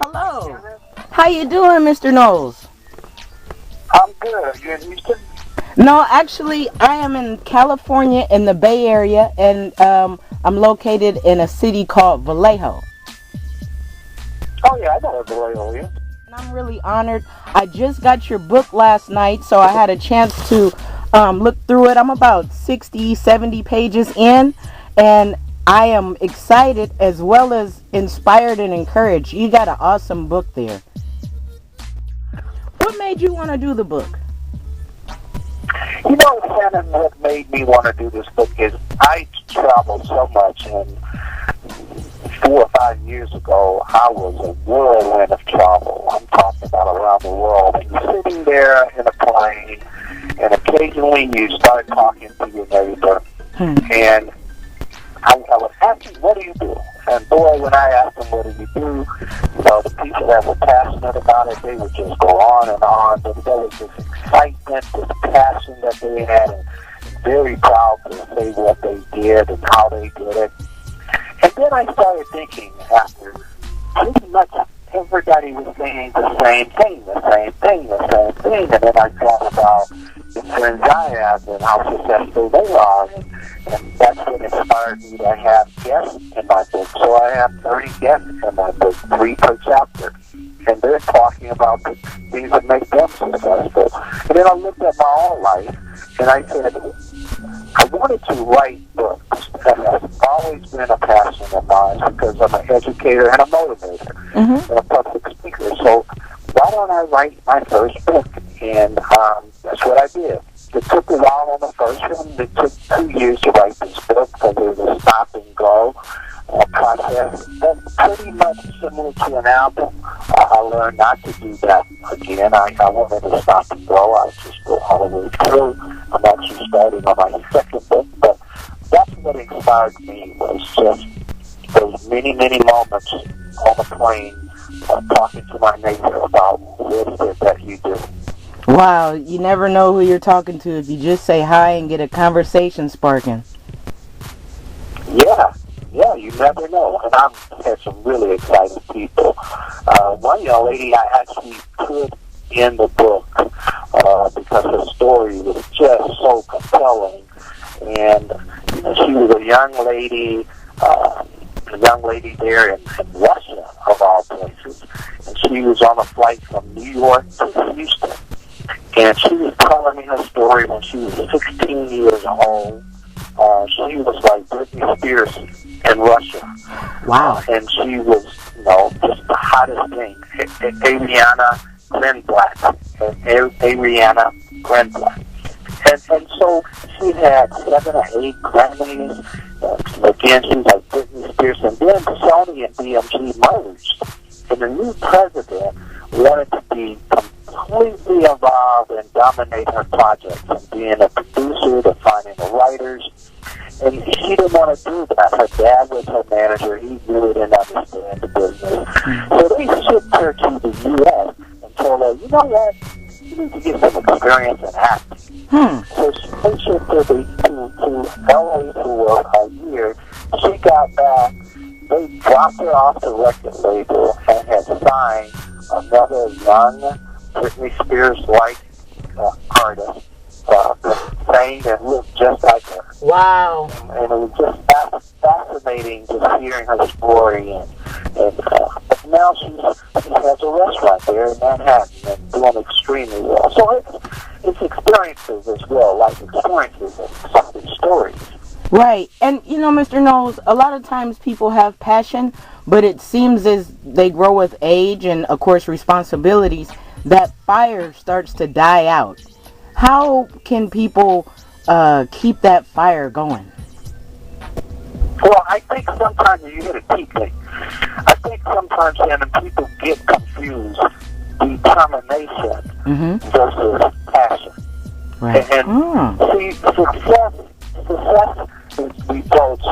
Hello. How you doing, Mr. Knowles? I'm good. You in Houston? No, actually, I am in California in the Bay Area, and I'm located in a city called Vallejo. Oh, yeah, I know where Beloit is. And I'm really honored. I just got your book last night, so I had a chance to look through it. I'm about 60, 70 pages in, and I am excited as well as inspired and encouraged. You got an awesome book there. What made you want to do the book? You know, Shannon, what made me want to do this book is I travel so much, and 4 or 5 years ago, I was a whirlwind of travel. I'm talking about around the world. And you're sitting there in a plane, and occasionally you start talking to your neighbor, and I was asking, what do you do? And boy, when I asked them, what do you do, the people that were passionate about it, they would just go on and on. But there was this excitement, this passion that they had, and very proud to say what they did and how they did it. And then I started thinking after, pretty much everybody was saying the same thing. And then I thought about the friends I have and how successful they are. And that's what inspired me to have guests in my book. So I have 30 guests in my book, 3 per chapter. And they're talking about the things that make them successful. And then I looked at my own life, and I said, I wanted to write books. That has always been a passion of mine because I'm an educator and a motivator and a public speaker. So why don't I write my first book? And that's what I did. It took a while on the first one. It took 2 years to write this book because it was a stop and go process. That's pretty much similar to an album. I learned not to do that again. I wanted to stop and go. I just go all the way through. I'm actually starting on my second book, but that's what inspired me was just those many, many moments on the plane talking to my neighbor about what is it that you do. Wow, you never know who you're talking to if you just say hi and get a conversation sparking. Yeah, you never know. And I've had some really exciting people. One young lady I actually put in the book because her story was just so compelling. And she was a young lady there in Russia, of all places. And she was on a flight from New York to Houston. And she was telling me her story when she was 16 years old. She was like Britney Spears in Russia. Wow. And she was, just the hottest thing. Ariana Grandblatt. And so she had 7 or 8 Grammys. Again, she was like Britney Spears. And then Sony and BMG merged. And the new president wanted to be completely involved and dominate her projects and being a producer, to finding the writers. And she didn't want to do that. Her dad was her manager. He really didn't understand the business. So they shipped her to the U.S. and told her, you know what? You need to get some experience in acting. So they shipped her to L.A. for a year. She got back. They dropped her off the record label and had signed another young Britney Spears-like artist sang and looked just like her. Wow. And it was just fascinating just hearing her story. And but now she has a restaurant there in Manhattan and doing extremely well. So it's experiences as well, life experiences and some of these stories. Right. And, Mr. Knowles, a lot of times people have passion, but it seems as they grow with age and, of course, responsibilities, that fire starts to die out. How can people keep that fire going? Well, I think sometimes you hit a key thing. I think sometimes, Shannon, people get confused determination versus passion. Right. And see, success results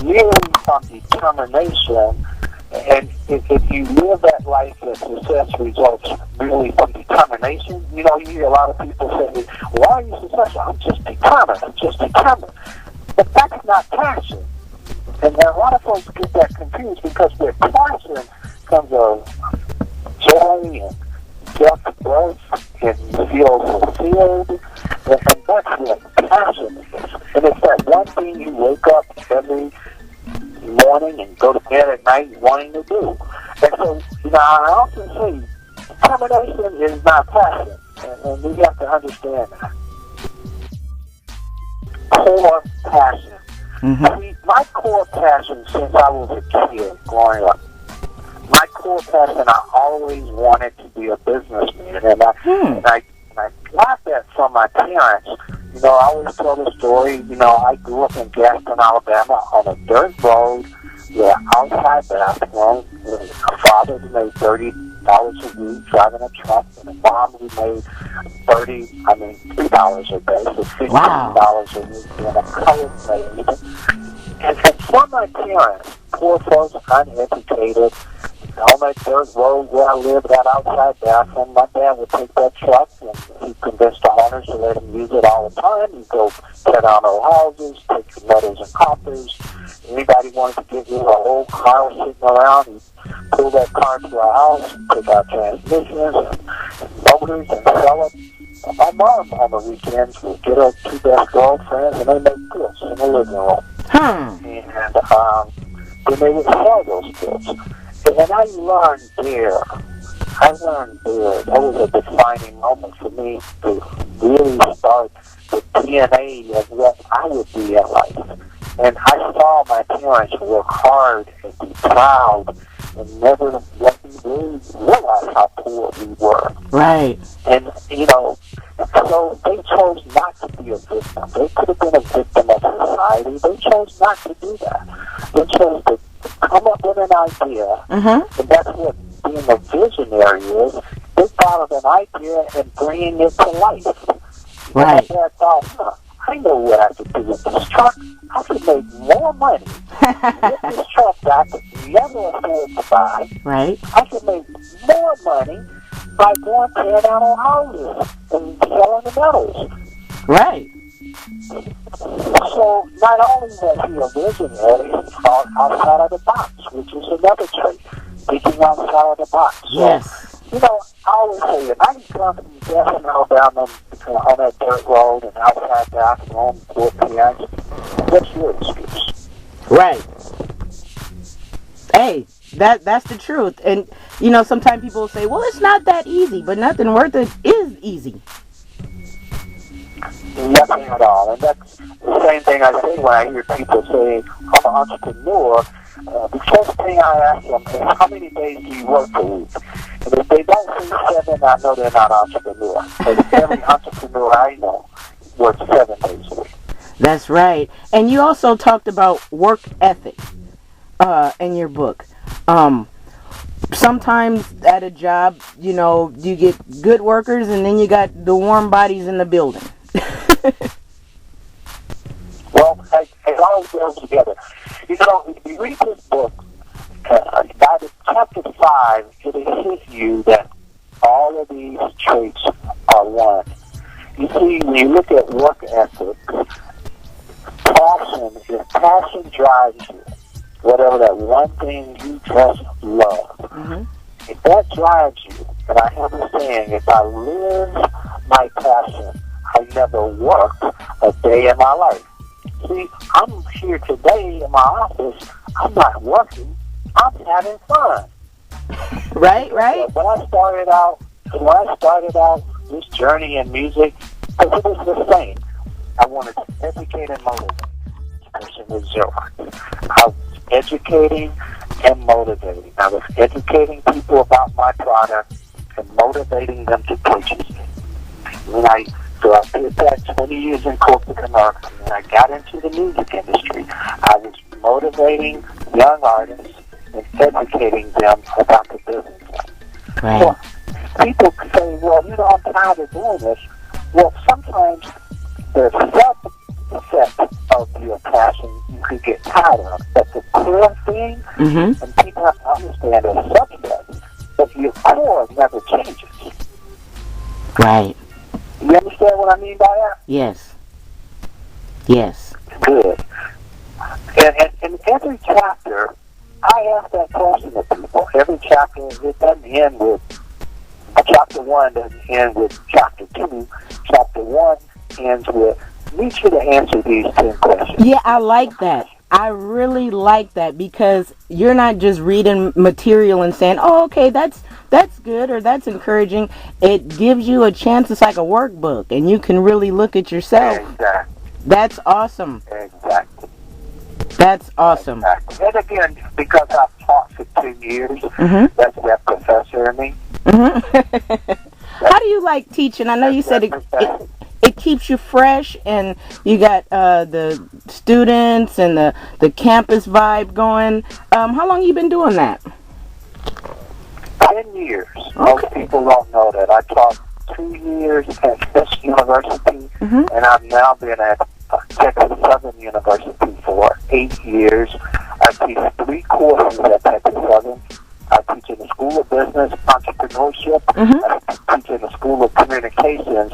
merely from determination. And if you live that life that success results merely from determination, you hear a lot of people say, why are you successful? I'm just determined. But that's not passion. And a lot of folks get that confused because with passion comes a joy and self-worth, and you feel fulfilled, and that's what passion is. And it's that one thing you wake up every morning and go to bed at night wanting to do. And so, I often say, determination is not passion, and we have to understand that. Core passion. Mm-hmm. See, my core passion since I was a kid growing up, my core passion, I always wanted to be a businessman, and I got that from my parents. I always tell the story. I grew up in Gaston, Alabama, on a dirt road with an outside bathroom, with a father who made $30 a week driving a truck, and a mom who made $3 a day, so $15 a week being a colored maid. And from my parents, poor folks, uneducated, on that dirt road where I lived, that outside bathroom, my dad would take that truck and he convinced the owners to let him use it all the time. He'd go tear down old houses, take the metals and coppers. Anybody wanted to get rid of an old car sitting around, he'd pull that car to our house, take out transmissions and motors and sell it. And my mom on the weekends would get her two best girlfriends and they make quilts in the living room. And then they would sell those quilts. And I learned there. That was a defining moment for me to really start the DNA of what I would be in life. And I saw my parents work hard and be proud and never let me really realize how poor we were. Right. And, so they chose not to be a victim. They could have been a victim of society. They chose not to do that. They chose to come up with an idea, and that's what being a visionary is. They thought of an idea and bringing it to life. Right. My dad thought, I know what I could do with this truck. I could make more money with this truck that I could never afford to buy. Right. I could make more money by going tearing down on houses and selling the metals. Right. So not only was he a visionary, he thought outside of the box, which is another trait, thinking outside of the box. Yes. So, I always say, if I can come from Gaston, Alabama, on that dirt road and outside bathroom, 4 p.m., what's your excuse? Right. Hey, that's the truth. And, sometimes people will say, well, it's not that easy, but nothing worth it is easy. Nothing at all. And that's the same thing I say when I hear people say, I'm an entrepreneur. The first thing I ask them is, how many days do you work a week? And if they don't say 7, I know they're not an entrepreneur. But every entrepreneur I know works 7 days a week. That's right. And you also talked about work ethic in your book. Sometimes at a job, you get good workers and then you got the warm bodies in the building. Well, it all goes together. If you read this book, by the chapter 5, it'll hit you that all of these traits are one. You see, when you look at work ethic, if passion drives you, whatever that one thing you just love, if that drives you, and I have a saying, if I live my passion, I never worked a day in my life. See, I'm here today in my office. I'm not working. I'm having fun. Right. When I started out this journey in music, it was the same. I wanted to educate and motivate. Person with Xerox. I was educating and motivating. I was educating people about my product and motivating them to purchase it. So I did that 20 years in corporate America. When I got into the music industry, I was motivating young artists and educating them about the business. Right. So people say, well, I'm tired of doing this. Well, sometimes the sub-effect of your passion you could get tired of. But the core thing, and people have to understand the subset, but your core never changes. Right. You understand what I mean by that? Yes. Good. And in every chapter, I ask that question to people. Every chapter, it doesn't end with chapter 1 doesn't end with chapter 2. Chapter 1 ends with, need you to answer these 10 questions. Yeah, I like that. I really like that, because you're not just reading material and saying, oh, okay, that's good or that's encouraging. It gives you a chance. It's like a workbook, and you can really look at yourself. Exactly. That's awesome. Exactly. That's awesome. Exactly. And again, because I've taught for 10 years, that's that professor in me. How do you like teaching? I know you said it keeps you fresh, and you got the students and the campus vibe going. How long you been doing that? 10 years. Okay. Most people don't know that. I taught 2 years at this university, and I've now been at Texas Southern University for 8 years. I teach 3 courses at Texas Southern. I teach in the School of Business, Entrepreneurship. I teach in the School of Communications,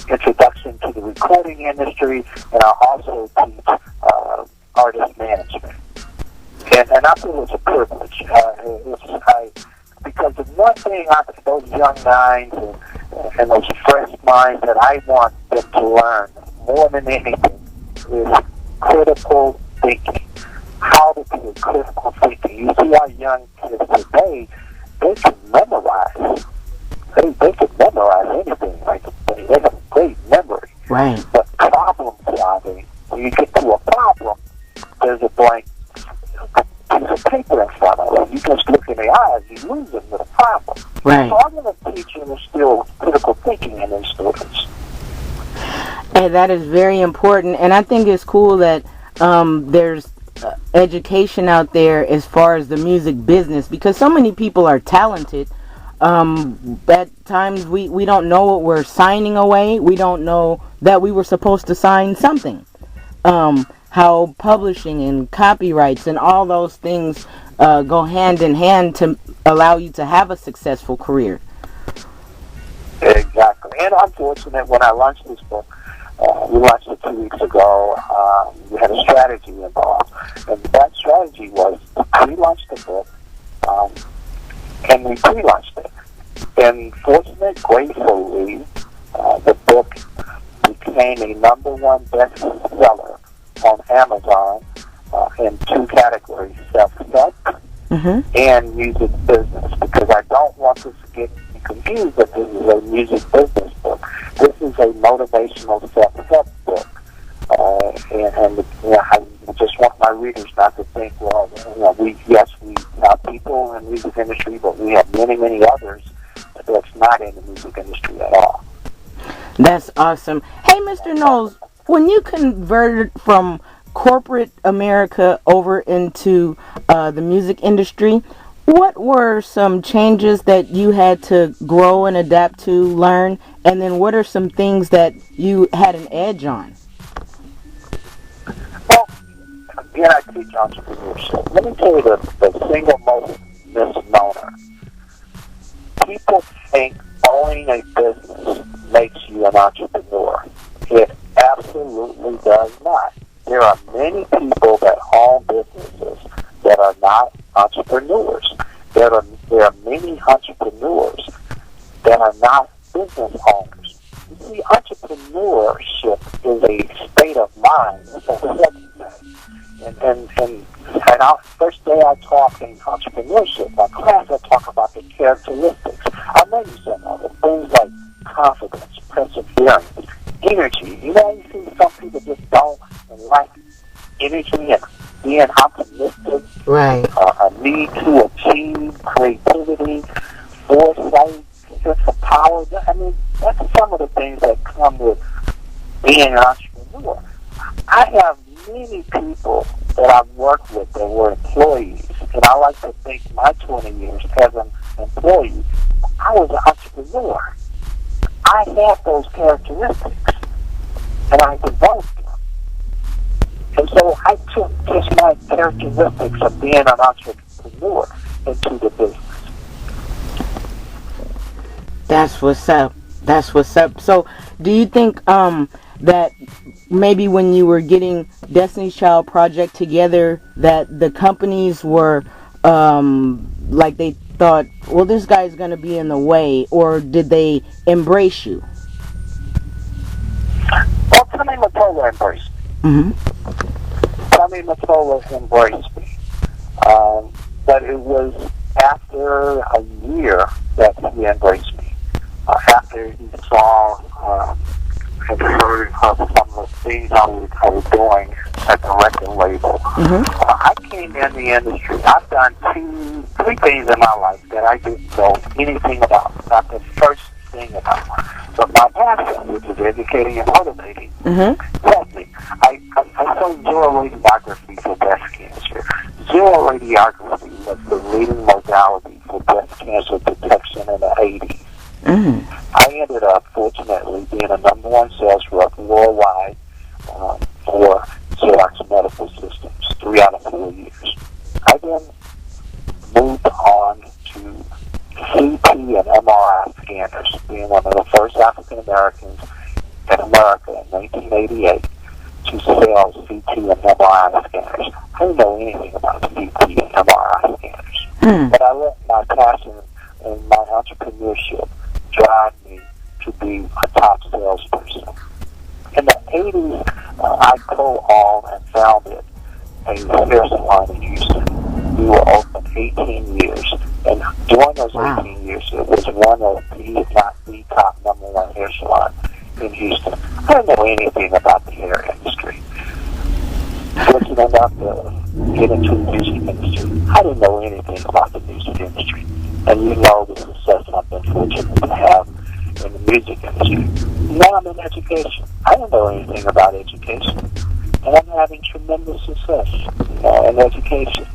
Introduction to the Recording Industry, and I also teach Artist Management. And I feel it's a privilege. Because the one thing those young minds and those fresh minds that I want them to learn more than anything is critical thinking. How to be a critical thinker. You see our young kids today, they can memorize. They can memorize anything. Like, they have a great memory. Right. But problem solving, when you get to a problem, there's a blank piece of paper in front of them. You just look in the eyes, you lose them with a problem. Right. So I'm going to teach and instill critical thinking in these students. And that is very important. And I think it's cool that there's education out there as far as the music business, because so many people are talented. At times we don't know what we're signing away. We don't know that we were supposed to sign something. How publishing and copyrights and all those things go hand in hand to allow you to have a successful career. Exactly. And I'm fortunate, when I launched this book, we launched it 2 weeks ago, we had a strategy involved. And that strategy was to pre-launch the book, and we pre-launched it. And gratefully, the book became a #1 bestseller on Amazon in 2 categories, self-help and music business, because I don't want this to get confused that this is a music business book. This is a motivational self-help book. And I just want my readers not to think, well, we have people in the music industry, but we have many, many others that's not in the music industry at all. That's awesome. Hey, Mr. Knowles, when you converted from corporate America over into the music industry, what were some changes that you had to grow and adapt to, learn, and then what are some things that you had an edge on? Well, again, I teach entrepreneurship. Let me tell you the single most misnomer. People think owning a business makes you an entrepreneur. It absolutely does not. There are many people that own businesses that are not entrepreneurs. There are many entrepreneurs that are not business owners. You see, entrepreneurship is a state of mind. It's a second. And our first day I taught in entrepreneurship, my class I talk about the characteristics. I mentioned some of them, things like confidence, perseverance, energy. You see some people just don't like energy and being optimistic. Right. A need to achieve, creativity, foresight, sense of power. I mean, that's some of the things that come with being an entrepreneur. I have many people that I've worked with that were employees, and I like to think my 20 years as an employee, I was an entrepreneur. I had those characteristics, and I developed them. And so I took just my characteristics of being an entrepreneur into the business. That's what's up. That's what's up. So, do you think that maybe when you were getting Destiny's Child project together, that the companies were like they thought, well, this guy's going to be in the way, or did they embrace you? Well, Tommy Mottola embraced me. Mm-hmm. Tommy Mottola embraced me. But it was after a year that he embraced me. After he saw and heard of some of the things I was doing at the record label. Mm-hmm. I came in the industry. I've done three things in my life that I didn't know anything about. Not the first thing about. But my passion, which is educating and motivating, helped me. I sold zero radiography for breast cancer. Zero radiography was the leading modality for breast cancer detection in the 80s. I ended up, fortunately, being a #1 sales rep worldwide for Xerox Medical Systems, 3 out of 4 years. I then moved on to CT and MRI scanners, being one of the first African Americans in America in 1988 to sell CT and MRI scanners. I didn't know anything about CT and MRI scanners, but I let my passion and my entrepreneurship drive me to be a top salesperson. In the 80s, I co-owned and founded a hair salon in Houston. We were open 18 years, and during those 18 years, it was one of the, if not the top #1 hair salon in Houston. I didn't know anything about the hair industry. Fortunate enough to get into the music industry. I didn't know anything about the music industry. And you know the success I've been fortunate to have in the music industry. Now I'm in education. I didn't know anything about education. And I'm having tremendous success in education.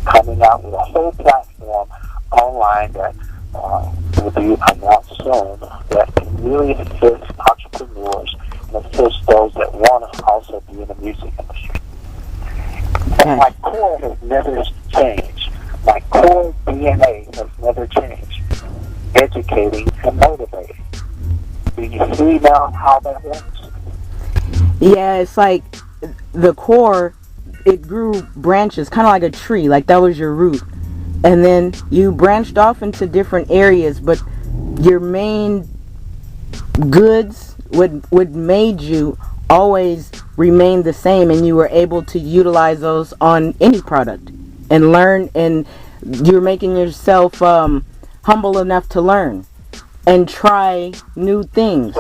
Coming out with a whole platform online that will be announced soon that can really assist entrepreneurs and assist those that want to also be in the music industry. And my core has never changed. My core DNA has never changed. Educating and motivating. Do you see now how that works? Yeah, it's like the core, it grew branches, kind of like a tree, like that was your root. And then you branched off into different areas, but your main goods, what made you, always remained the same, and you were able to utilize those on any product and learn, and you're making yourself humble enough to learn and try new things.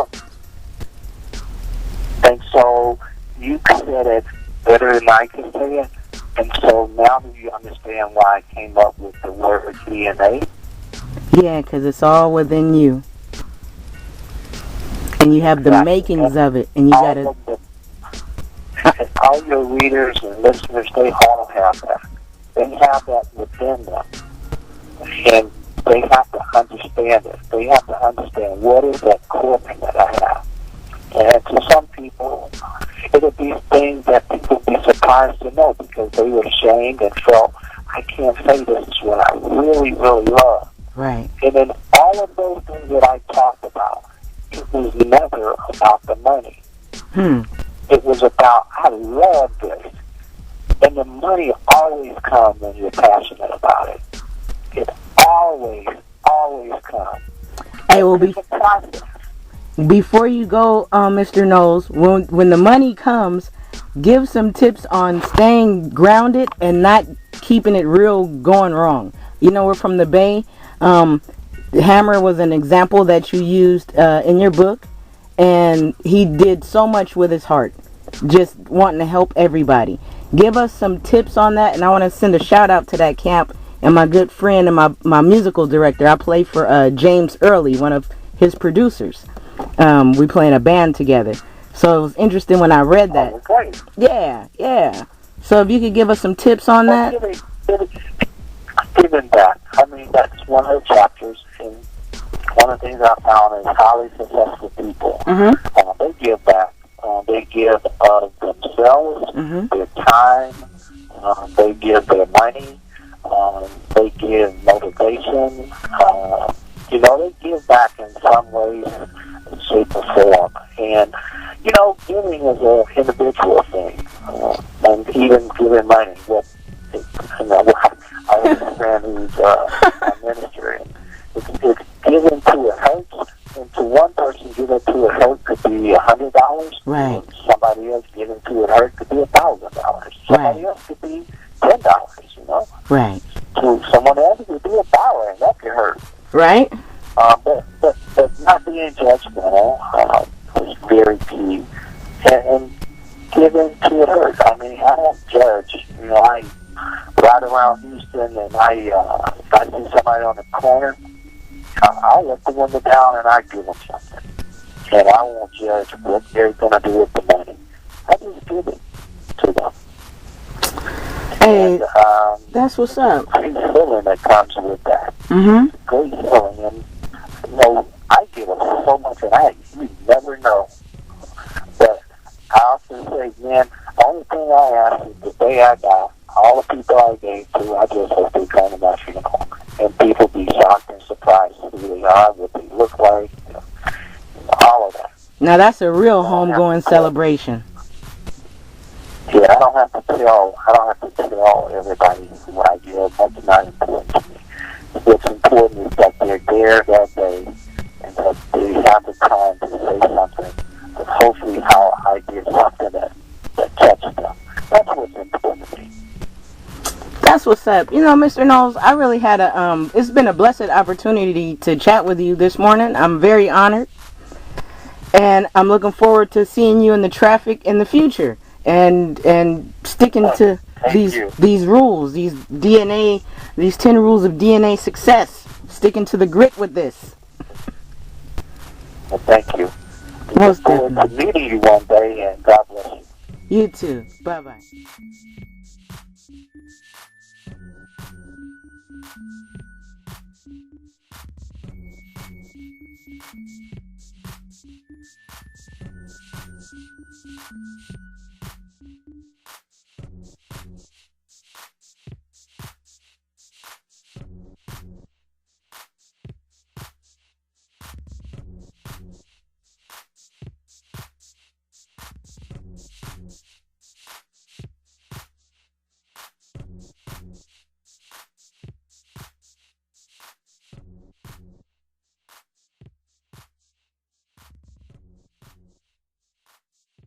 And so you said it better than I can say it. And so now do you understand why I came up with the word DNA? Yeah, because it's all within you. And you have the makings of it. And you got to... All your readers and listeners, they all have that. They have that within them. And they have to understand it. They have to understand what is that core thing that I have. And to some people, it'll be things that people be surprised to know because they were ashamed and felt, I can't say this is what I really, really love. Right. And then all of those things that I talked about, it was never about the money. It was about, I love this. And the money always comes when you're passionate about it. It always comes. Hey, well, before you go, Mr. Knowles, when the money comes, give some tips on staying grounded and not keeping it real going wrong. You know, we're from the Bay. Hammer was an example that you used in your book, and he did so much with his heart, just wanting to help everybody. Give us some tips on that, and I want to send a shout out to that camp and my good friend and my musical director. I play for James Early, one of his producers. We play in a band together. So it was interesting when I read that. Oh, great. Yeah. So if you could give us some tips on that. Giving back. I mean, that's one of the chapters. And one of the things I found is highly successful people. They give back. They give of themselves, their time. They give their money. They give motivation. They give back in some ways, shape, or form. And, giving is an individual thing. And even giving money. I have a friend who's a minister Right. Somebody else getting to it hurt could be $1,000. Somebody else could be $10, you know. Right. To someone else it could be $1, and that could hurt. Right. But not being judgmental is very key. And giving to it hurt. I mean, I don't judge. You know, I ride around Houston, and if I see somebody on the corner, I'll let the window down and I give them something. And I won't judge what they're going to do with the money. I just give it to them. Hey, and, that's what's up. Great feeling that comes with that. Mm-hmm. Great feeling. And, you know, I give them so much, and you never know. But I often say, man, the only thing I ask is the day I die, all the people I gave to, I just hope they come to my funeral. And people be shocked and surprised who they are, what they look like, you know, all of that. Now that's a real homegoing celebration. Yeah, I don't have to tell everybody what I give. That's not important to me. What's important is that they're there that day and that they have the time to say something. But hopefully how I did something that touched them. That's what's important to me. That's what's up. You know, Mr. Knowles, I really had it's been a blessed opportunity to chat with you this morning. I'm very honored. And I'm looking forward to seeing you in the traffic in the future and sticking to these rules, these 10 rules of DNA success, sticking to the grit with this. Well, thank you. Most I look forward to meeting you one day, and God bless you. You too. Bye-bye.